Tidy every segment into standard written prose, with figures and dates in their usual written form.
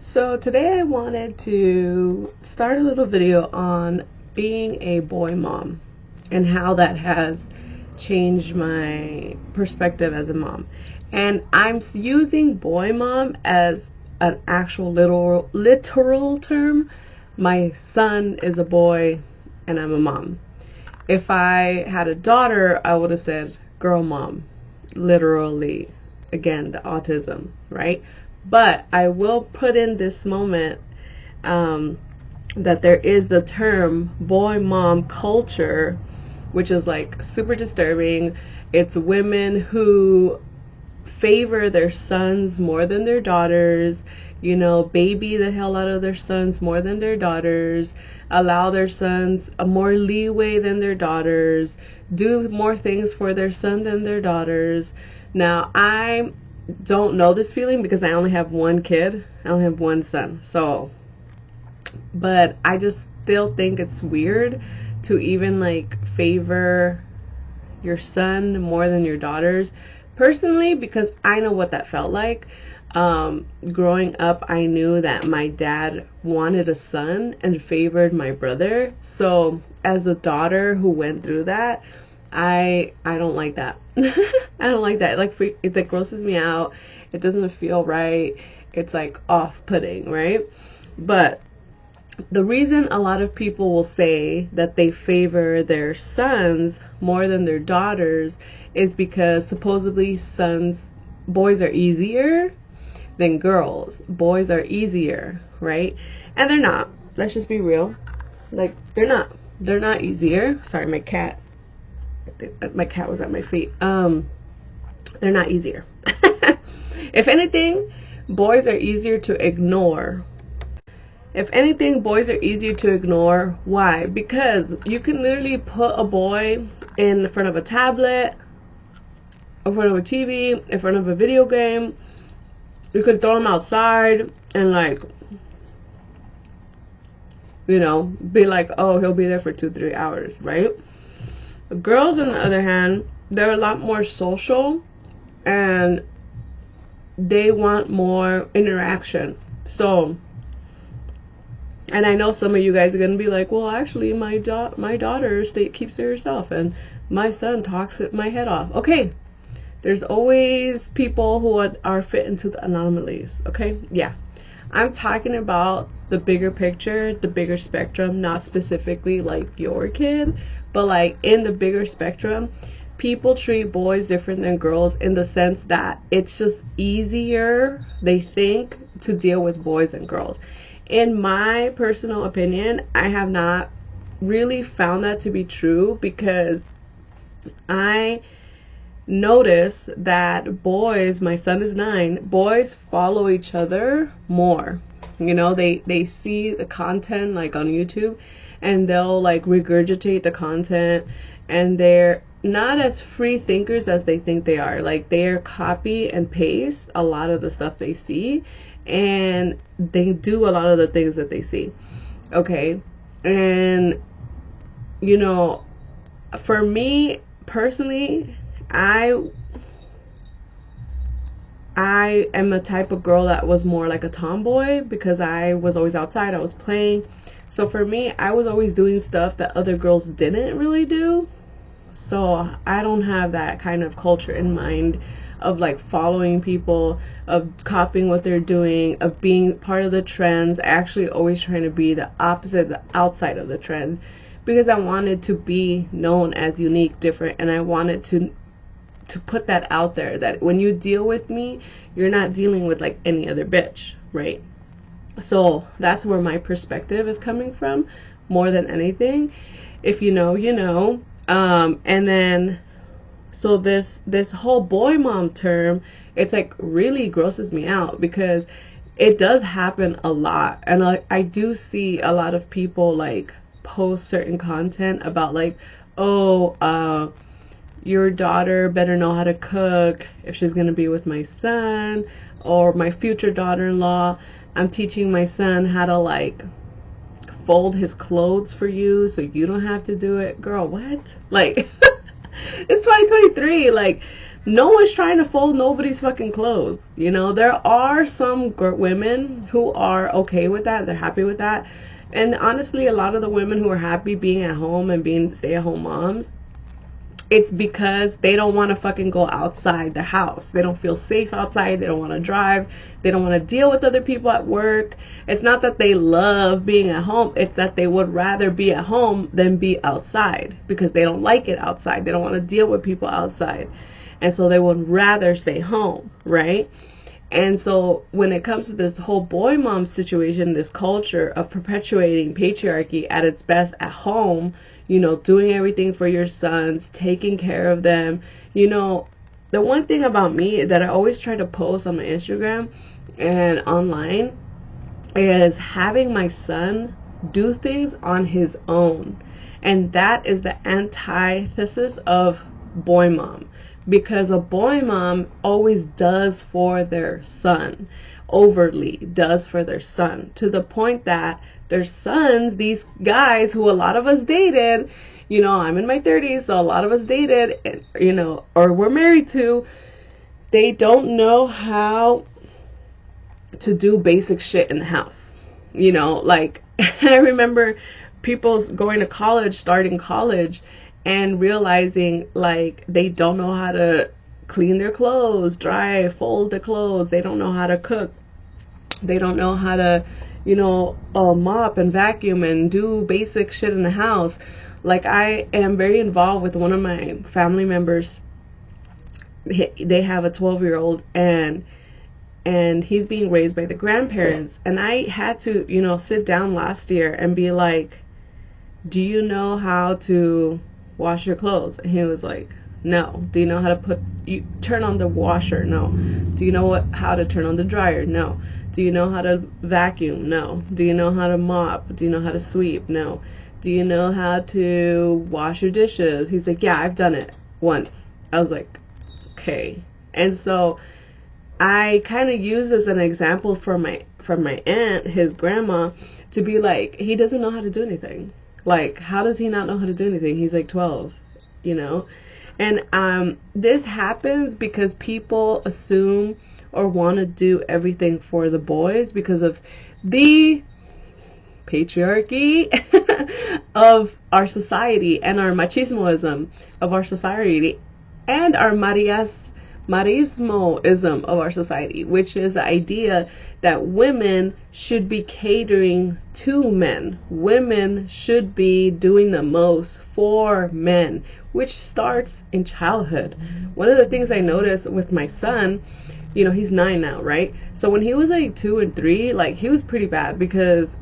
So today I wanted to start a little video on being a boy mom and how that has changed my perspective as a mom. And I'm using boy mom as an actual literal term. My son is a boy and I'm a mom. If I had a daughter, I would have said girl mom, literally. Again, the autism, right? But I will put in this moment that there is the term boy mom culture, which is like super disturbing. It's women who favor their sons more than their daughters, baby the hell out of their sons more than their daughters, allow their sons a more leeway than their daughters, do more things for their son than their daughters. Now, I don't know this feeling because I only have one kid. I only have one son. But I just still think it's weird to even favor your son more than your daughters. Personally, because I know what that felt like. Growing up, I knew that my dad wanted a son and favored my brother. So as a daughter who went through that, I don't like that. I don't like that. It grosses me out. It doesn't feel right. It's off-putting, right? But the reason a lot of people will say that they favor their sons more than their daughters is because supposedly boys are easier than girls. Boys are easier, right? And they're not. Let's just be real. They're not. They're not easier. Sorry, my cat was at my feet. They're not easier. If anything, boys are easier to ignore. Why? Because you can literally put a boy in front of a tablet, in front of a TV, in front of a video game. You could throw him outside and be like, oh, he'll be there for 2-3 hours, right? Girls, on the other hand, they're a lot more social and they want more interaction. So, and I know some of you guys are going to be like, well, actually, my daughter keeps to herself and my son talks my head off. Okay, there's always people who are fit into the anomalies, okay? Yeah. I'm talking about the bigger picture, the bigger spectrum, not specifically your kid, but in the bigger spectrum, people treat boys different than girls in the sense that it's just easier, they think, to deal with boys and girls. In my personal opinion, I have not really found that to be true because I notice that boys, my son is 9, boys follow each other more. They see the content on YouTube and they'll regurgitate the content, and they're not as free thinkers as they think they are. They're copy and paste a lot of the stuff they see, and they do a lot of the things that they see. Okay? And for me personally, I am a type of girl that was more like a tomboy because I was always outside, I was playing. So for me, I was always doing stuff that other girls didn't really do. So I don't have that kind of culture in mind of following people, of copying what they're doing, of being part of the trends. Actually always trying to be the opposite, the outside of the trend, because I wanted to be known as unique, different, and I wanted to put that out there, that when you deal with me, you're not dealing with any other bitch, right? So that's where my perspective is coming from more than anything. If you know, you know. And then, so this whole boy mom term, it's really grosses me out because it does happen a lot. And I do see a lot of people post certain content about your daughter better know how to cook if she's going to be with my son, or my future daughter-in-law, I'm teaching my son how to fold his clothes for you so you don't have to do it. Girl, what? It's 2023. no one's trying to fold nobody's fucking clothes. You know, there are some women who are okay with that. They're happy with that. And honestly, a lot of the women who are happy being at home and being stay-at-home moms, it's because they don't want to fucking go outside the house. They don't feel safe outside. They don't want to drive. They don't want to deal with other people at work. It's not that they love being at home. It's that they would rather be at home than be outside because they don't like it outside. They don't want to deal with people outside. And so they would rather stay home, right? And so when it comes to this whole boy mom situation, this culture of perpetuating patriarchy at its best at home, you know, doing everything for your sons, taking care of them, you know, the one thing about me that I always try to post on my Instagram and online is having my son do things on his own. And that is the antithesis of boy mom. Because a boy mom always does for their son, overtly does for their son, to the point that their sons, these guys who a lot of us dated, you know, I'm in my 30s, so a lot of us dated, you know, or we're married to, they don't know how to do basic shit in the house. You know, like, I remember people going to college, starting college, and realizing like they don't know how to clean their clothes, dry, fold their clothes. They don't know how to cook. They don't know how to, you know, mop and vacuum and do basic shit in the house. Like, I am very involved with one of my family members. They have a 12-year-old and he's being raised by the grandparents. And I had to, you know, sit down last year and be like, do you know how to wash your clothes? And he was like, no. Do you know how to turn on the washer? No. Do you know how to turn on the dryer? No. Do you know how to vacuum? No. Do you know how to mop? Do you know how to sweep? No. Do you know how to wash your dishes? He's like, yeah, I've done it once. I was like, okay. And so I kind of use as an example from my aunt, his grandma, to be like, he doesn't know how to do anything. Like, how does he not know how to do anything? He's like 12, you know? And this happens because people assume or want to do everything for the boys because of the patriarchy of our society and our machismoism of our society and our marismoism of our society, which is the idea that women should be catering to men. Women should be doing the most for men, which starts in childhood. One of the things I noticed with my son, you know, he's 9 now, right? So when he was like 2 and 3, like, he was pretty bad because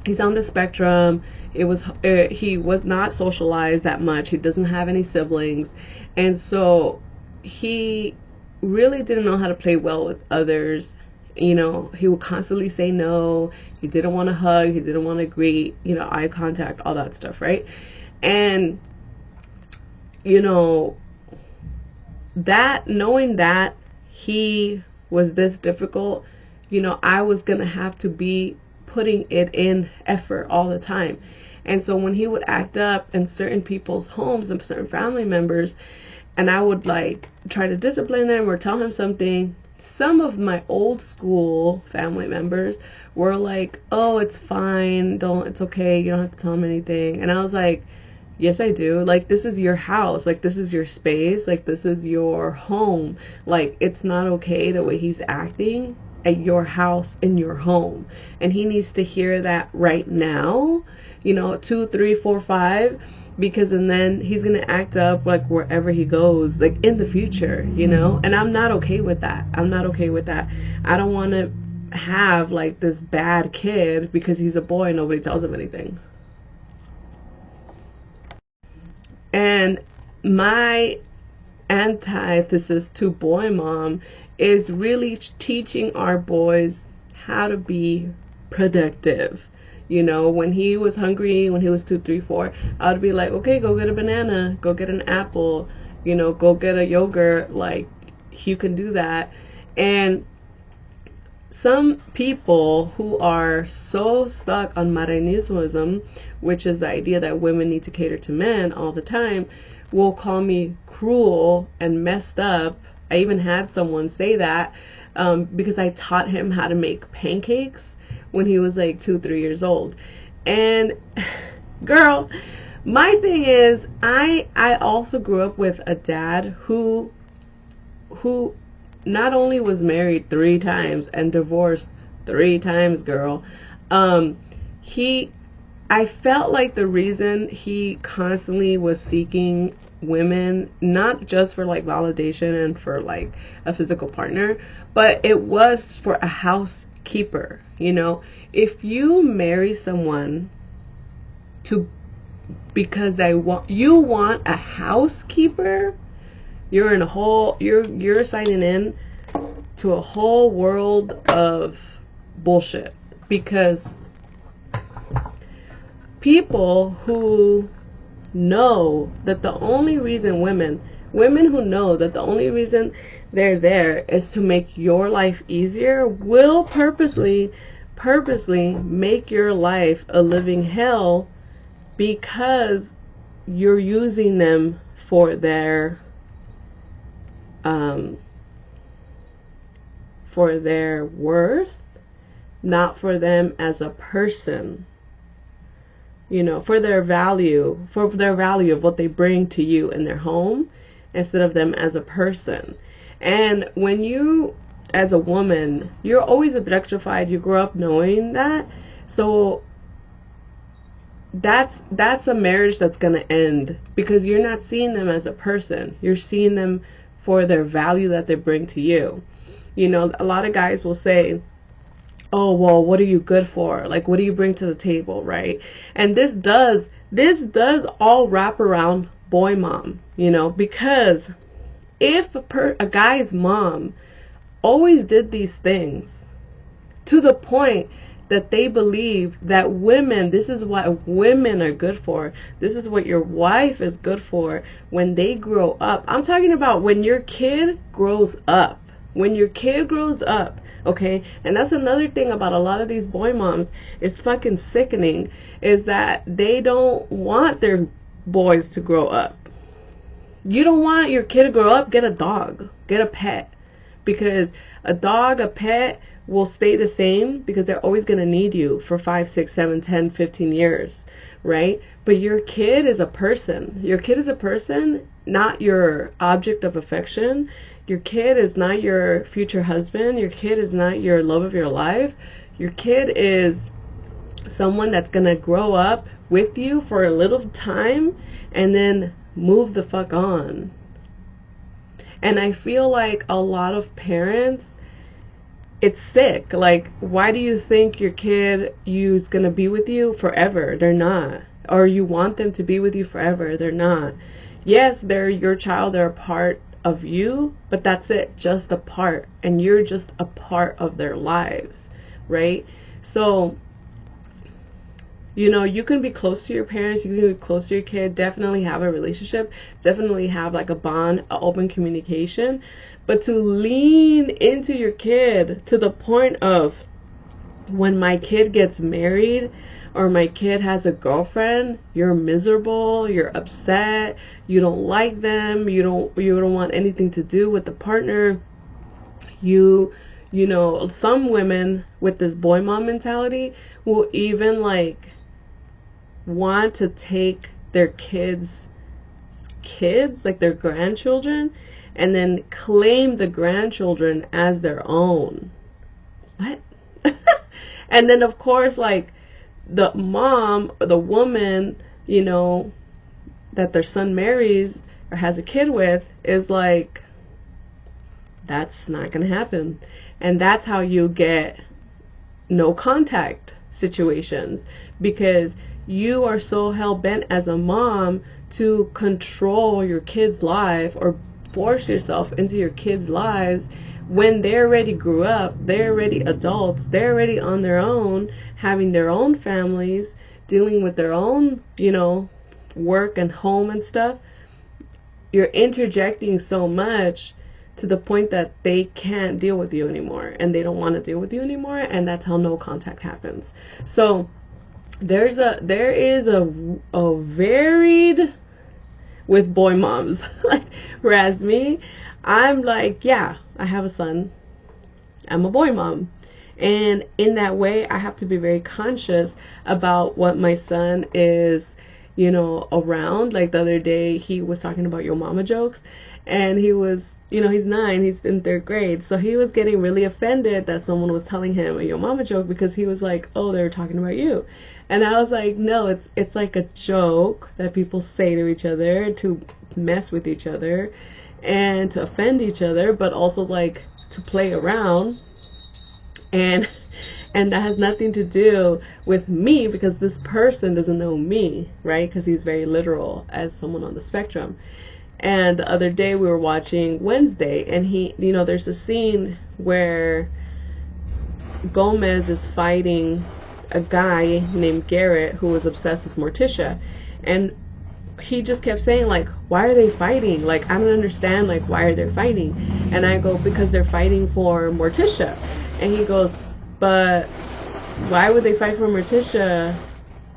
he's on the spectrum. He was not socialized that much. He doesn't have any siblings. And so he really didn't know how to play well with others. You know, he would constantly say no. He didn't want to hug. He didn't want to greet, you know, eye contact, all that stuff, right? And, you know, that, knowing that he was this difficult, you know, I was going to have to be putting it in effort all the time. And so when he would act up in certain people's homes and certain family members, and I would like try to discipline him or tell him something, some of my old school family members were like, oh, it's fine, it's okay, you don't have to tell him anything. And I was like, yes, I do. Like, this is your house. Like, this is your space. Like, this is your home. Like, it's not okay the way he's acting at your house, in your home. And he needs to hear that right now, you know, 2, 3, 4, 5, because and then he's gonna act up like wherever he goes, like in the future, you know. And I'm not okay with that. I'm not okay with that. I don't want to have like this bad kid because he's a boy and nobody tells him anything. And my antithesis to boy mom is really teaching our boys how to be productive. You know, when he was hungry, when he was 2, 3, 4, I would be like, okay, go get a banana, go get an apple, you know, go get a yogurt. Like, you can do that. And some people who are so stuck on machismo, which is the idea that women need to cater to men all the time, will call me cruel and messed up. I even had someone say that because I taught him how to make pancakes when he was like 2, 3 years old. And girl, my thing is, I also grew up with a dad who not only was married 3 times and divorced 3 times, girl. I felt like the reason he constantly was seeking women, not just for like validation and for like a physical partner, but it was for a housekeeper. You know, if you marry someone because you want a housekeeper, you're signing in to a whole world of bullshit. Because people who know that the only reason women who know that the only reason they're there is to make your life easier will purposely make your life a living hell, because you're using them for their worth, not for them as a person. You know, for their value of what they bring to you in their home, instead of them as a person. And when you, as a woman, you're always objectified. You grow up knowing that. So that's a marriage that's going to end, because you're not seeing them as a person. You're seeing them for their value that they bring to you. You know, a lot of guys will say, oh, well, what are you good for? Like, what do you bring to the table, right? And this does all wrap around boy mom, you know, because if a guy's mom always did these things to the point that they believe that women, this is what women are good for, this is what your wife is good for when they grow up. I'm talking about when your kid grows up. Okay, and that's another thing about a lot of these boy moms. It's fucking sickening, is that they don't want their boys to grow up. You don't want your kid to grow up, get a dog, get a pet, because a dog, a pet will stay the same, because they're always going to need you for 5, 6, 7, 10, 15 years, right? But your kid is a person. Your kid is a person, not your object of affection. Your kid is not your future husband. Your kid is not your love of your life. Your kid is someone that's going to grow up with you for a little time and then move the fuck on. And I feel like a lot of parents, it's sick. Like, why do you think your kid is going to be with you forever? They're not. Or you want them to be with you forever. They're not. Yes, they're your child. They're a part of you, but that's it, just a part, and you're just a part of their lives, right? So, you know, you can be close to your parents, you can be close to your kid, definitely have a relationship, definitely have like a bond, an open communication, but to lean into your kid to the point of, when my kid gets married or my kid has a girlfriend, you're miserable, you're upset, you don't like them, you don't want anything to do with the partner. You know, some women with this boy mom mentality will even like want to take their kids, like their grandchildren, and then claim the grandchildren as their own. What? And then of course, like, the mom, the woman, you know, that their son marries or has a kid with, is like, that's not gonna happen. And that's how you get no contact situations, because you are so hell-bent as a mom to control your kid's life or force yourself into your kids' lives when they already grew up, they're already adults, they're already on their own, having their own families, dealing with their own, you know, work and home and stuff. You're interjecting so much to the point that they can't deal with you anymore, and they don't want to deal with you anymore, and that's how no contact happens. So there is a varied with boy moms. Like, whereas me, I'm like, yeah, I have a son. I'm a boy mom. And in that way, I have to be very conscious about what my son is, around. Like the other day, he was talking about yo mama jokes, and he was, he's 9, he's in 3rd grade. So he was getting really offended that someone was telling him a yo mama joke because he was like, oh, they were talking about you. And I was like, no, it's like a joke that people say to each other to mess with each other and to offend each other, but also like to play around. And that has nothing to do with me, because this person doesn't know me, right? Because he's very literal as someone on the spectrum. And the other day we were watching Wednesday, and he, there's a scene where Gomez is fighting a guy named Garrett who was obsessed with Morticia. And he just kept saying, like, why are they fighting? Like, I don't understand, like, why are they fighting? And I go, because they're fighting for Morticia. And he goes, but why would they fight for Morticia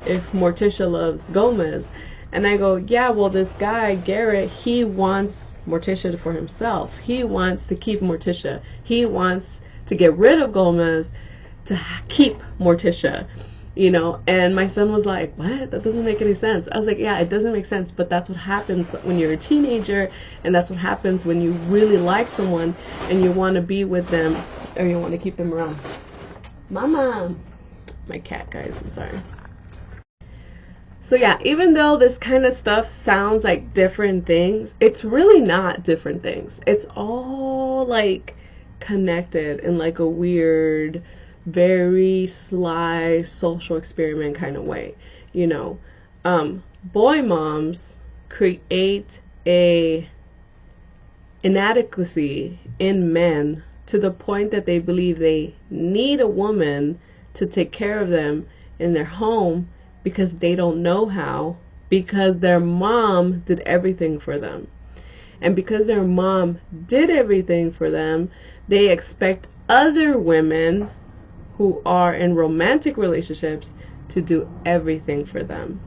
if Morticia loves Gomez? And I go, yeah, well, this guy, Garrett, he wants Morticia for himself. He wants to keep Morticia. He wants to get rid of Gomez to keep Morticia, And my son was like, what? That doesn't make any sense. I was like, yeah, it doesn't make sense, but that's what happens when you're a teenager, and that's what happens when you really like someone and you want to be with them, or you want to keep them around. Mama. My cat, guys, I'm sorry. So yeah, even though this kind of stuff sounds like different things, it's really not different things. It's all like connected in like a weird, very sly social experiment kind of way. Boy moms create a inadequacy in men to the point that they believe they need a woman to take care of them in their home because they don't know how, because their mom did everything for them. And because their mom did everything for them, they expect other women who are in romantic relationships to do everything for them,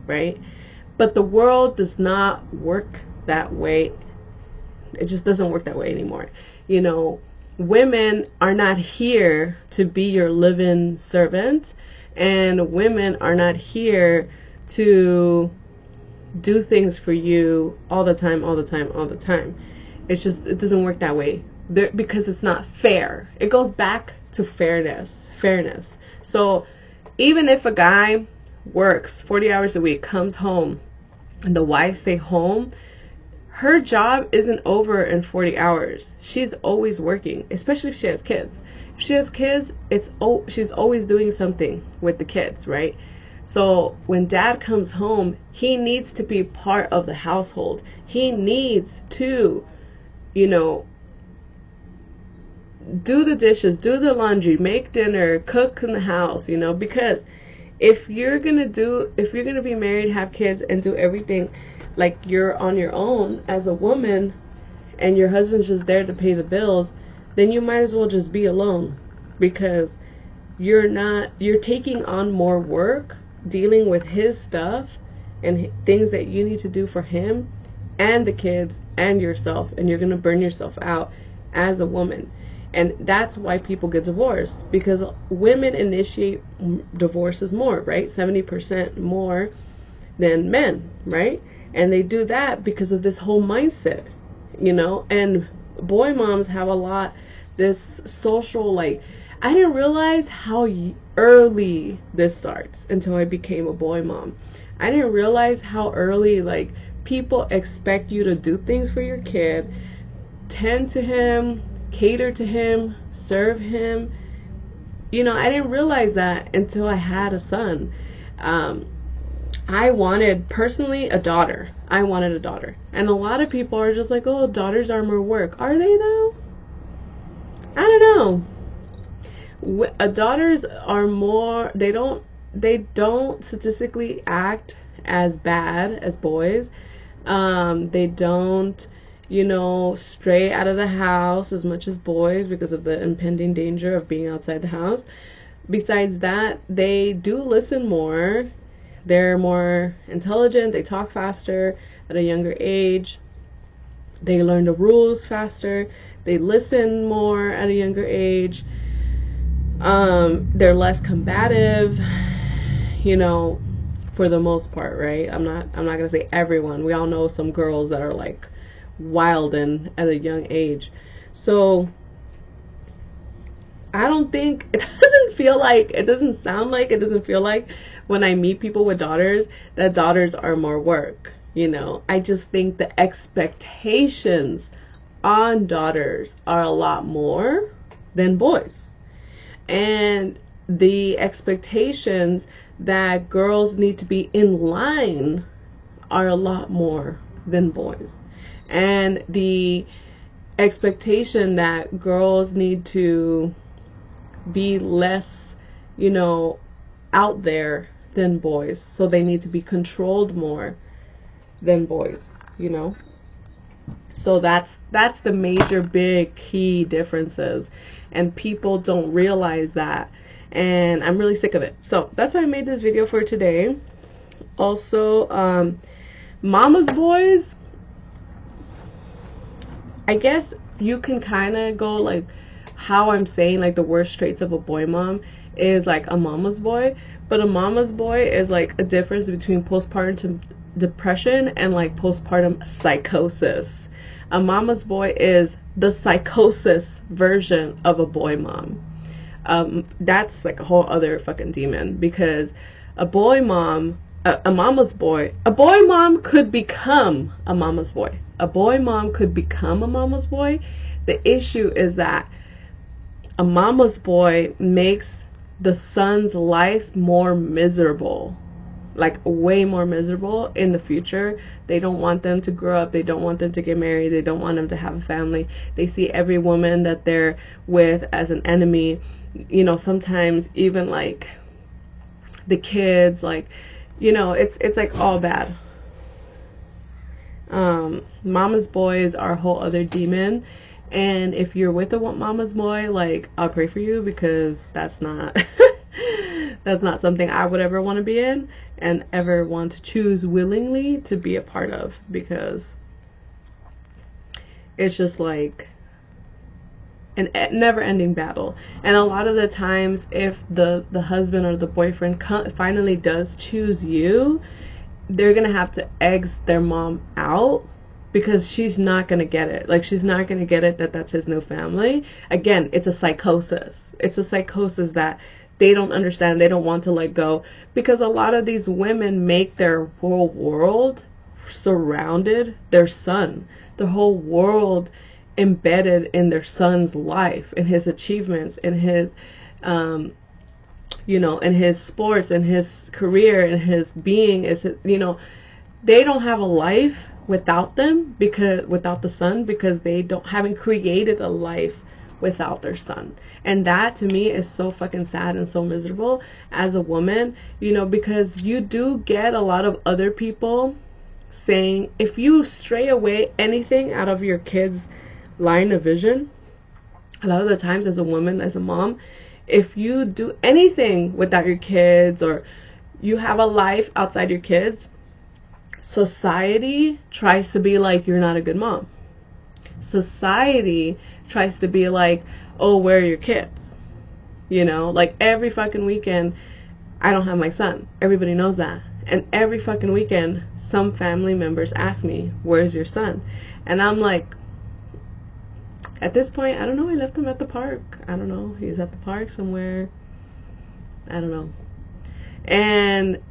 right? But the world does not work that way. It just doesn't work that way anymore. Women are not here to be your live-in servant, and women are not here to do things for you all the time. It doesn't work that way because it's not fair. It goes back to fairness. So even if a guy works 40 hours a week, comes home, and the wife stays home, her job isn't over in 40 hours. She's always working, especially if she has kids. If she has kids, she's always doing something with the kids, right? So when dad comes home, he needs to be part of the household. He needs to, do the dishes, do the laundry, make dinner, cook in the house, because if you're gonna be married, have kids, and do everything like you're on your own as a woman, and your husband's just there to pay the bills, then you might as well just be alone, because you're taking on more work dealing with his stuff and things that you need to do for him and the kids and yourself, and you're going to burn yourself out as a woman. And that's why people get divorced, because women initiate divorces more, right? 70% more than men, right? And they do that because of this whole mindset, and boy moms have a lot, this social, like, I didn't realize how early this starts until I became a boy mom. I didn't realize how early, like, people expect you to do things for your kid, tend to him, cater to him, serve him. I didn't realize that until I had a son. I wanted, personally, a daughter. I wanted a daughter. And a lot of people are just like, oh, daughters are more work. Are they, though? I don't know. Daughters are more, they don't statistically act as bad as boys. They don't, stray out of the house as much as boys because of the impending danger of being outside the house. Besides that, they do listen more. They're more intelligent, they talk faster, at a younger age. They learn the rules faster. They listen more at a younger age. They're less combative, you know, for the most part, right? I'm not gonna say everyone. We all know some girls that are like wildin' at a young age. So I don't think, it doesn't sound like, it doesn't feel like when I meet people with daughters that daughters are more work, you know. I just think the expectations on daughters are a lot more than boys. And the expectations that girls need to be in line are a lot more than boys. And the expectation that girls need to be less, you know, out there than boys. So they need to be controlled more than boys, you know. So that's the major big key differences, and people don't realize that, and I'm really sick of it. So that's why I made this video for today. Also, mama's boys, I guess you can kind of go like how I'm saying like the worst traits of a boy mom is like a mama's boy, but a mama's boy is like a difference between postpartum depression and like postpartum psychosis. A mama's boy is the psychosis version of a boy mom. That's like a whole other fucking demon, because a boy mom, a mama's boy, a boy mom could become a mama's boy. A boy mom could become a mama's boy. The issue is that a mama's boy makes the son's life more miserable, like way more miserable in the future. They don't want them to grow up. They don't want them to get married. They don't want them to have a family. They see every woman that they're with as an enemy. You know, sometimes even like the kids, like, you know, it's like all bad. Mama's boys are a whole other demon. And if you're with a mama's boy, like, I'll pray for you, because that's not that's not something I would ever want to be in and ever want to choose willingly to be a part of, because it's just like an never-ending battle. And a lot of the times, if the husband or the boyfriend finally does choose you, they're gonna have to eggs their mom out, because she's not going to get it. Like, she's not going to get it that that's his new family. Again, it's a psychosis. It's a psychosis that they don't understand. They don't want to let go, because a lot of these women make their whole world surrounded their son. The whole world embedded in their son's life, in his achievements, in his, you know, in his sports, in his career, in his being. Is, you know, they don't have a life without them, because without the son, because they haven't created a life without their son. And that to me is so fucking sad and so miserable as a woman, you know, because you do get a lot of other people saying, if you stray away anything out of your kids' line of vision, a lot of the times as a woman, as a mom, if you do anything without your kids, or you have a life outside your kids, society tries to be like, you're not a good mom. Society tries to be like, oh, where are your kids? You know, like every fucking weekend, I don't have my son. Everybody knows that. And every fucking weekend, some family members ask me, where's your son? And I'm like, at this point, I don't know. I left him at the park. I don't know. He's at the park somewhere. I don't know. And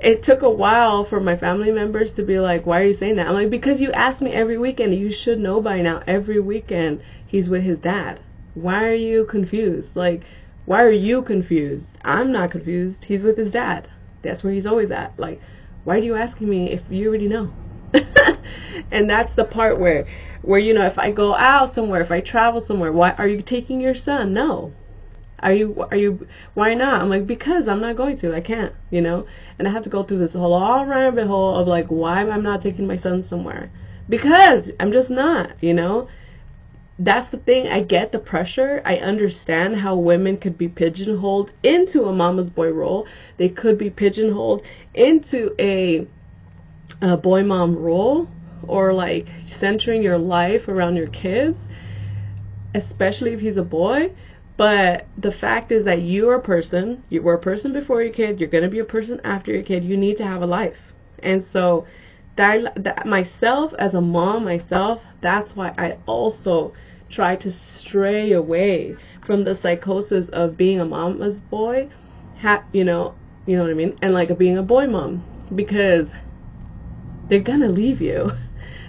it took a while for my family members to be like, why are you saying that? I'm like, because you ask me every weekend. You should know by now. Every weekend he's with his dad. Why are you confused? Like, why are you confused? I'm not confused. He's with his dad. That's where he's always at. Like, why are you asking me if you already know? And that's the part where, you know, if I go out somewhere, if I travel somewhere, why are you taking your son? No. Are you, why not? I'm like, because I'm not going to, I can't, you know, and I have to go through this whole all rabbit hole of like, why I'm not taking my son somewhere, because I'm just not, you know. That's the thing. I get the pressure. I understand how women could be pigeonholed into a mama's boy role. They could be pigeonholed into a a boy mom role, or like centering your life around your kids, especially if he's a boy. But the fact is that you're a person. You were a person before your kid. You're going to be a person after your kid. You need to have a life. And so that myself, as a mom myself, that's why I also try to stray away from the psychosis of being a mama's boy, you know what I mean, and like being a boy mom, because they're gonna leave you.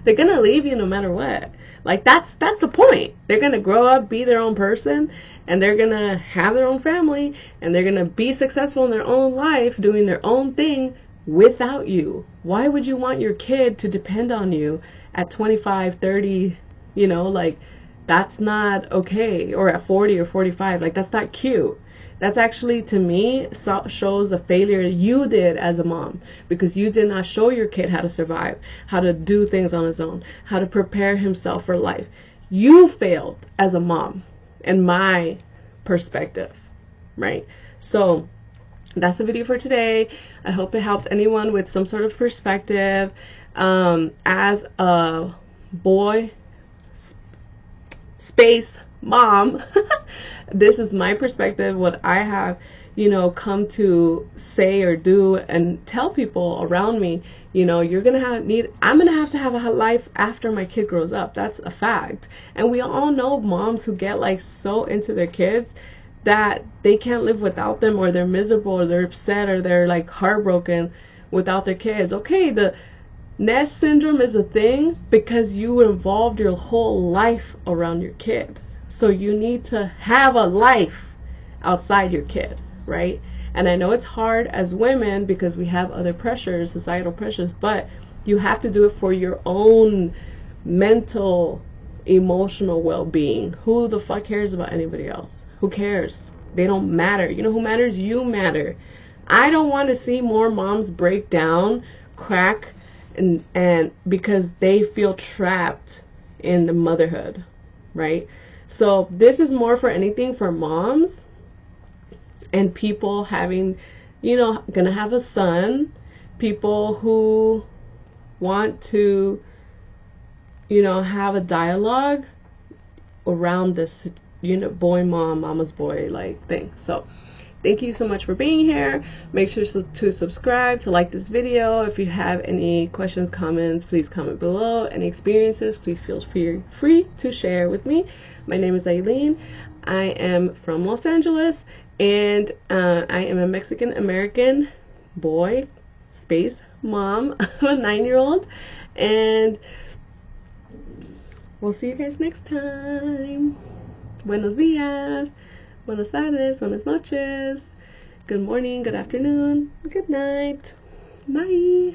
They're gonna leave you no matter what. Like that's the point. They're gonna grow up, be their own person, and they're gonna have their own family, and they're gonna be successful in their own life, doing their own thing without you. Why would you want your kid to depend on you at 25, 30, like that's not okay, or at 40 or 45, like that's not cute. That's actually, to me, shows a failure you did as a mom, because you did not show your kid how to survive, how to do things on his own, how to prepare himself for life. You failed as a mom, in my perspective, right? So that's the video for today. I hope it helped anyone with some sort of perspective. As a boy space mom, this is my perspective, what I have, come to say or do and tell people around me. I'm gonna have to have a life after my kid grows up. That's a fact. And we all know moms who get like so into their kids that they can't live without them, or they're miserable, or they're upset, or they're like heartbroken without their kids. Okay, the nest syndrome is a thing because you involved your whole life around your kid. So you need to have a life outside your kid, right? And I know it's hard as women because we have other pressures, societal pressures, but you have to do it for your own mental, emotional well-being. Who the fuck cares about anybody else? Who cares? They don't matter. You know who matters? You matter. I don't want to see more moms break down, crack, and because they feel trapped in the motherhood, right? So this is more for anything for moms and people having, gonna have a son, people who want to, have a dialogue around this, boy mom, mama's boy like thing. So thank you so much for being here. Make sure to subscribe, to like this video. If you have any questions, comments, please comment below. Any experiences, please feel free to share with me. My name is Aileen. I am from Los Angeles, and I am a Mexican-American boy, space mom, of a 9-year-old. And we'll see you guys next time. Buenos días. Buenas tardes, buenas noches, good morning, good afternoon, good night, bye.